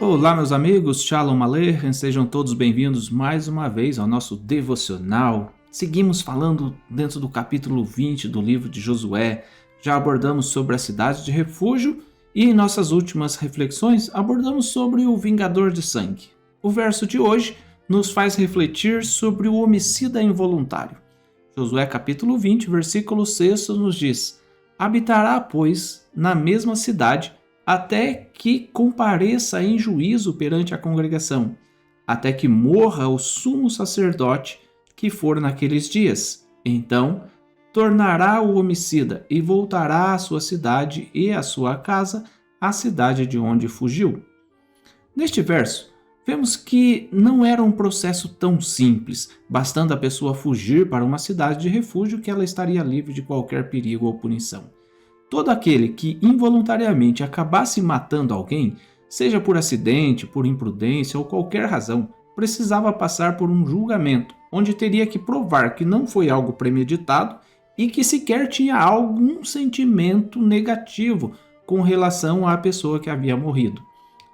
Olá, meus amigos, Shalom Aleichem, sejam todos bem-vindos mais uma vez ao nosso devocional. Seguimos falando dentro do capítulo 20 do livro de Josué. Já abordamos sobre a cidade de refúgio e em nossas últimas reflexões abordamos sobre o vingador de sangue. O verso de hoje nos faz refletir sobre o homicida involuntário. Josué capítulo 20, versículo 6 nos diz: habitará, pois, na mesma cidade, até que compareça em juízo perante a congregação, até que morra o sumo sacerdote que for naqueles dias. Então tornará o homicida e voltará à sua cidade e à sua casa, à cidade de onde fugiu. Neste verso, vemos que não era um processo tão simples, bastando a pessoa fugir para uma cidade de refúgio que ela estaria livre de qualquer perigo ou punição. Todo aquele que involuntariamente acabasse matando alguém, seja por acidente, por imprudência ou qualquer razão, precisava passar por um julgamento, onde teria que provar que não foi algo premeditado e que sequer tinha algum sentimento negativo com relação à pessoa que havia morrido.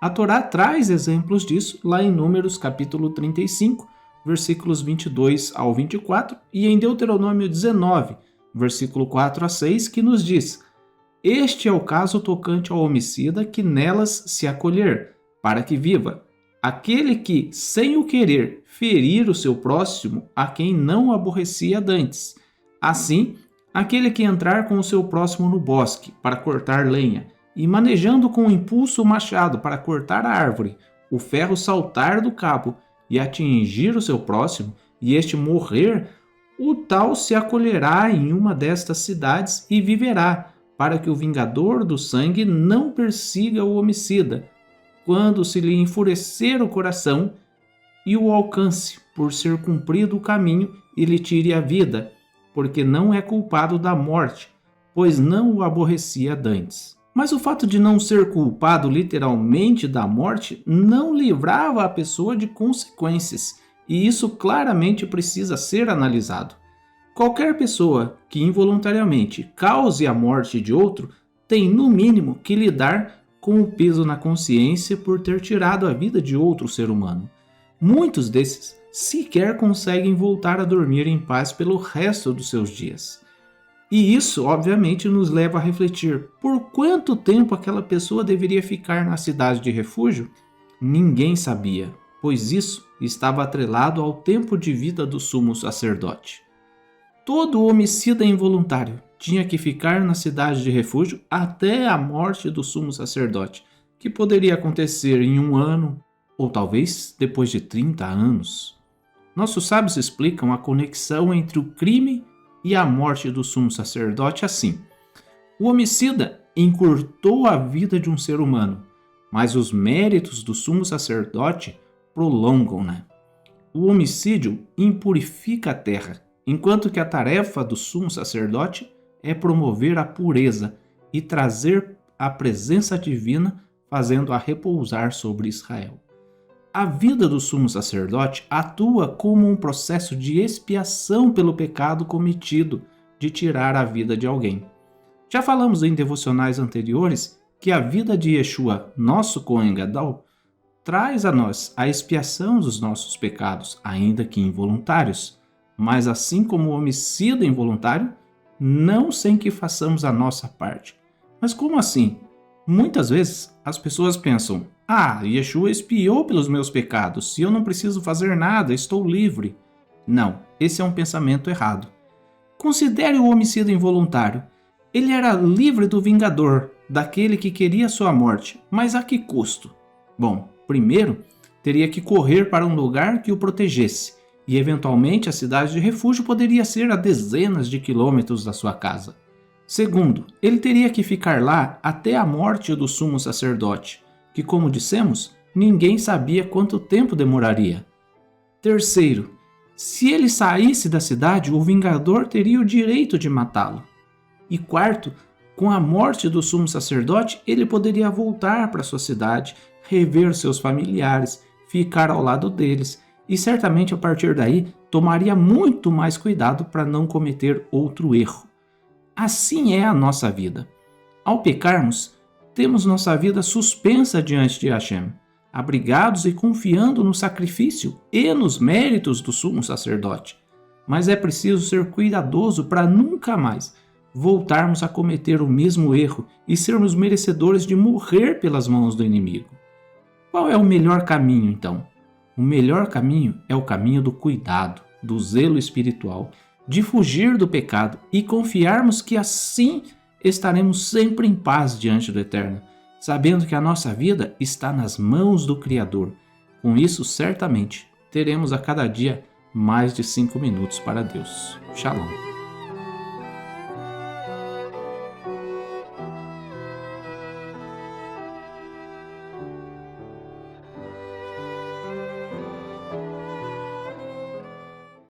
A Torá traz exemplos disso lá em Números capítulo 35, versículos 22 ao 24 e em Deuteronômio 19, versículo 4 a 6, que nos diz: este é o caso tocante ao homicida que nelas se acolher, para que viva. Aquele que, sem o querer, ferir o seu próximo, a quem não aborrecia dantes. Assim, aquele que entrar com o seu próximo no bosque, para cortar lenha, e manejando com impulso o machado para cortar a árvore, o ferro saltar do cabo e atingir o seu próximo, e este morrer, o tal se acolherá em uma destas cidades e viverá, para que o vingador do sangue não persiga o homicida, quando se lhe enfurecer o coração, e o alcance, por ser cumprido o caminho, e lhe tire a vida, porque não é culpado da morte, pois não o aborrecia dantes. Mas o fato de não ser culpado literalmente da morte não livrava a pessoa de consequências, e isso claramente precisa ser analisado. Qualquer pessoa que involuntariamente cause a morte de outro tem, no mínimo, que lidar com o peso na consciência por ter tirado a vida de outro ser humano. Muitos desses sequer conseguem voltar a dormir em paz pelo resto dos seus dias. E isso, obviamente, nos leva a refletir: por quanto tempo aquela pessoa deveria ficar na cidade de refúgio? Ninguém sabia, pois isso estava atrelado ao tempo de vida do sumo sacerdote. Todo homicida involuntário tinha que ficar na cidade de refúgio até a morte do sumo sacerdote, que poderia acontecer em 1 ano ou talvez depois de 30 anos. Nossos sábios explicam a conexão entre o crime e a morte do sumo sacerdote assim: o homicida encurtou a vida de um ser humano, mas os méritos do sumo sacerdote prolongam-na. O homicídio impurifica a terra, enquanto que a tarefa do sumo sacerdote é promover a pureza e trazer a presença divina, fazendo-a repousar sobre Israel. A vida do sumo sacerdote atua como um processo de expiação pelo pecado cometido de tirar a vida de alguém. Já falamos em devocionais anteriores que a vida de Yeshua, nosso Cohen Gadol, traz a nós a expiação dos nossos pecados, ainda que involuntários. Mas assim como o homicida involuntário, não sem que façamos a nossa parte. Mas como assim? Muitas vezes as pessoas pensam: Yeshua expiou pelos meus pecados, se eu não preciso fazer nada, estou livre. Não, esse é um pensamento errado. Considere o homicida involuntário. Ele era livre do vingador, daquele que queria sua morte, mas a que custo? Bom, primeiro, teria que correr para um lugar que o protegesse, e eventualmente a cidade de refúgio poderia ser a dezenas de quilômetros da sua casa. Segundo, ele teria que ficar lá até a morte do sumo sacerdote, que, como dissemos, ninguém sabia quanto tempo demoraria. Terceiro, se ele saísse da cidade, o vingador teria o direito de matá-lo. E quarto, com a morte do sumo sacerdote, ele poderia voltar para sua cidade, rever seus familiares, ficar ao lado deles, e certamente a partir daí tomaria muito mais cuidado para não cometer outro erro. Assim é a nossa vida. Ao pecarmos, temos nossa vida suspensa diante de Hashem. abrigados e confiando no sacrifício e nos méritos do sumo sacerdote. Mas é preciso ser cuidadoso para nunca mais voltarmos a cometer o mesmo erro e sermos merecedores de morrer pelas mãos do inimigo. Qual é o melhor caminho, então? O melhor caminho é o caminho do cuidado, do zelo espiritual, de fugir do pecado e confiarmos que assim estaremos sempre em paz diante do Eterno, sabendo que a nossa vida está nas mãos do Criador. Com isso, certamente, teremos a cada dia mais de 5 minutos para Deus. Shalom.